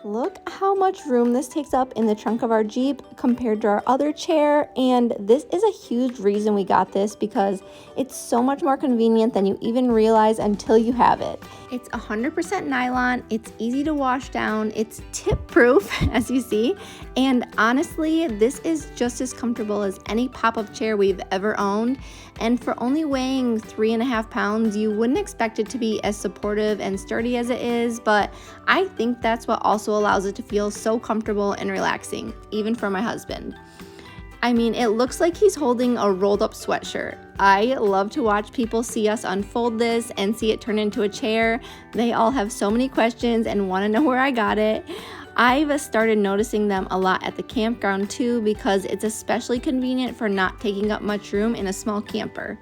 Look how much room this takes up in the trunk of our Jeep compared to our other chair, and this is a huge reason we got this because it's so much more convenient than you even realize until you have it. It's 100% nylon, it's easy to wash down, it's tip-proof as you see, and honestly, this is just as comfortable as any pop-up chair we've ever owned, and for only weighing 3.5 pounds, you wouldn't expect it to be as supportive and sturdy as it is, but I think that's what also allows it to feel so comfortable and relaxing, even for my husband. I mean, it looks like he's holding a rolled up sweatshirt. I love to watch people see us unfold this and see it turn into a chair. They all have so many questions and want to know where I got it. I've started noticing them a lot at the campground too because it's especially convenient for not taking up much room in a small camper.